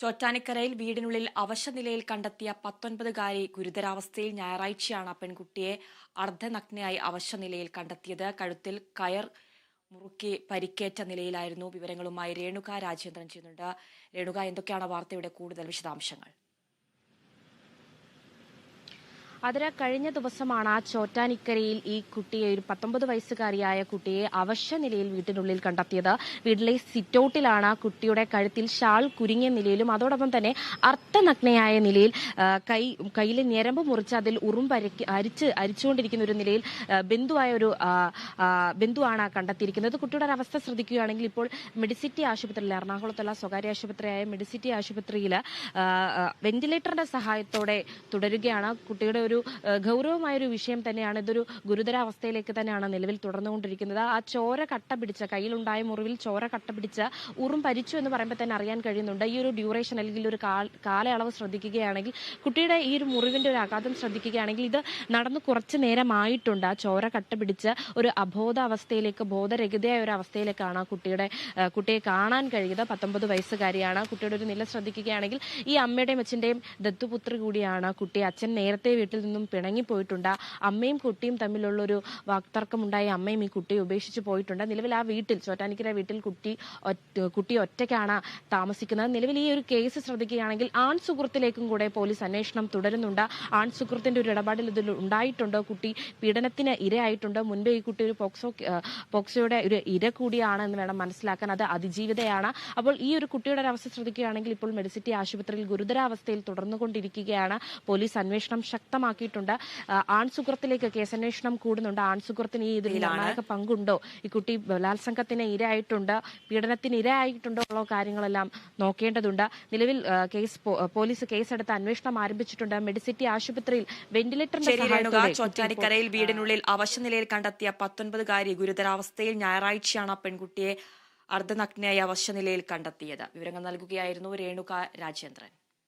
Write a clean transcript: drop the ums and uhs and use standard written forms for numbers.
ചോറ്റാനിക്കരയിൽ വീടിനുള്ളിൽ അവശനിലയിൽ കണ്ടെത്തിയ 19-കാരി ഗുരുതരാവസ്ഥയിൽ ഞായറാഴ്ചയാണ് പെൺകുട്ടിയെ അർദ്ധനഗ്നയായി അവശനിലയിൽ കണ്ടെത്തിയത്. കഴുത്തിൽ കയർ മുറുക്കി പരിക്കേറ്റ നിലയിലായിരുന്നു. വിവരങ്ങളുമായി രേണുക രാജേന്ദ്രൻ ചെയ്യുന്നുണ്ട്. രേണുക, എന്തൊക്കെയാണ് വാർത്തയുടെ കൂടുതൽ വിശദാംശങ്ങൾ? അതിന് കഴിഞ്ഞ ദിവസമാണ് ആ ചോറ്റാനിക്കരയിൽ ഈ കുട്ടിയെ, ഒരു 19 വയസ്സുകാരിയായ കുട്ടിയെ അവശ നിലയിൽ വീട്ടിനുള്ളിൽ കണ്ടെത്തിയത്. വീട്ടിലെ സിറ്റൌട്ടിലാണ് കുട്ടിയുടെ കഴുത്തിൽ ഷാൾ കുരുങ്ങിയ നിലയിലും അതോടൊപ്പം തന്നെ അർദ്ധനഗ്നയായ നിലയിൽ കയ്യിലെ ഞരമ്പ് മുറിച്ച് അതിൽ അരിച്ചുകൊണ്ടിരിക്കുന്ന ഒരു നിലയിൽ ബന്ധുവാണ് കണ്ടെത്തിയിരിക്കുന്നത്. കുട്ടിയുടെ ഒരു അവസ്ഥ ശ്രദ്ധിക്കുകയാണെങ്കിൽ ഇപ്പോൾ മെഡിസിറ്റി ആശുപത്രിയിൽ, എറണാകുളത്തുള്ള സ്വകാര്യ ആശുപത്രിയായ മെഡിസിറ്റി ആശുപത്രിയിൽ വെന്റിലേറ്ററിന്റെ സഹായത്തോടെ തുടരുകയാണ്. കുട്ടിയുടെ ഒരു ഗൗരവമായൊരു വിഷയം തന്നെയാണ്. ഇതൊരു ഗുരുതരാവസ്ഥയിലേക്ക് തന്നെയാണ് നിലവിൽ തുടർന്നുകൊണ്ടിരിക്കുന്നത്. ആ ചോര കട്ട പിടിച്ച, കയ്യിലുണ്ടായ മുറിവിൽ ചോര കട്ട പിടിച്ച പരിച്ചു എന്ന് പറയുമ്പോൾ തന്നെ അറിയാൻ കഴിയുന്നുണ്ട്. ഈ ഒരു ഡ്യൂറേഷൻ അല്ലെങ്കിൽ ഒരു കാലയളവ് ശ്രദ്ധിക്കുകയാണെങ്കിൽ, കുട്ടിയുടെ ഈ ഒരു മുറിവിന്റെ ഒരു ആഘാതം ശ്രദ്ധിക്കുകയാണെങ്കിൽ ഇത് നടന്ന് കുറച്ചു നേരമായിട്ടുണ്ട്. ആ ചോര കട്ട പിടിച്ച് ഒരു അബോധാവസ്ഥയിലേക്ക്, ബോധരഹിതയായ ഒരു അവസ്ഥയിലേക്കാണ് കുട്ടിയെ കാണാൻ കഴിയുന്നത്. 19 വയസ്സുകാരിയാണ്. കുട്ടിയുടെ ഒരു നില ശ്രദ്ധിക്കുകയാണെങ്കിൽ ഈ അമ്മയുടെയും അച്ഛന്റെയും ദത്തുപുത്രി കൂടിയാണ് കുട്ടി. അച്ഛൻ നേരത്തെ വീട്ടിൽ നിന്നും പിണങ്ങിപ്പോയിട്ടുണ്ട്. അമ്മയും കുട്ടിയും തമ്മിലുള്ളൊരു വാക്തർക്കമുണ്ടായി അമ്മയും ഈ കുട്ടിയെ ഉപേക്ഷിച്ച് പോയിട്ടുണ്ട്. നിലവിൽ ആ വീട്ടിൽ, ചോറ്റാനിക്കര വീട്ടിൽ കുട്ടി ഒറ്റയ്ക്കാണ് താമസിക്കുന്നത്. നിലവിൽ ഈ ഒരു കേസ് ശ്രദ്ധിക്കുകയാണെങ്കിൽ ആൺ സുഹൃത്തിലേക്കും കൂടെ പോലീസ് അന്വേഷണം തുടരുന്നുണ്ട്. ആൺ സുഹൃത്തിന്റെ ഒരു ഇടപാടിൽ ഇതിൽ ഉണ്ടായിട്ടുണ്ട്. കുട്ടി പീഡനത്തിന് ഇരയായിട്ടുണ്ട്. മുൻപേ ഈ കുട്ടി ഒരു പോക്സോയുടെ ഒരു ഇര കൂടിയാണ് എന്ന് വേണം മനസ്സിലാക്കാൻ. അത് അതിജീവിതയാണ്. അപ്പോൾ ഈ ഒരു കുട്ടിയുടെ ഒരു അവസ്ഥ ശ്രദ്ധിക്കുകയാണെങ്കിൽ ഇപ്പോൾ മെഡിസിറ്റി ആശുപത്രിയിൽ ഗുരുതരാവസ്ഥയിൽ തുടർന്നുകൊണ്ടിരിക്കുകയാണ്. പോലീസ് അന്വേഷണം ശക്തമാക്കിയിട്ടുണ്ട്. ആൺസുഹൃത്തിലേക്ക് കേസന്വേഷണം കൂടുന്നുണ്ട്. ആൺസുഹൃത്തിന് ഈ ഇതിൽ നിർണായക പങ്കുണ്ടോ, ഈ കുട്ടി ബലാത്സംഗത്തിന് ഇരയായിട്ടുണ്ട്, പീഡനത്തിന് ഇരയായിട്ടുണ്ടോ ഉള്ള കാര്യങ്ങളെല്ലാം നോക്കേണ്ടതുണ്ട്. നിലവിൽ പോലീസ് കേസെടുത്ത് അന്വേഷണം ആരംഭിച്ചിട്ടുണ്ട്. മെഡിസിറ്റി ആശുപത്രിയിൽ വെന്റിലേറ്ററിന്റെ സഹായത്തോടെ ചോറ്റാനിക്കരയിൽ വീടിനുള്ളിൽ അവശനിലയിൽ കണ്ടെത്തിയ 19-കാരി ഗുരുതരാവസ്ഥയിൽ ഞായറാഴ്ചയാണ് പെൺകുട്ടിയെ അർദ്ധനഗ്നയായി അവശനിലയിൽ കണ്ടെത്തിയത്. വിവരങ്ങൾ നൽകുകയായിരുന്നു രേണുക രാജേന്ദ്രൻ.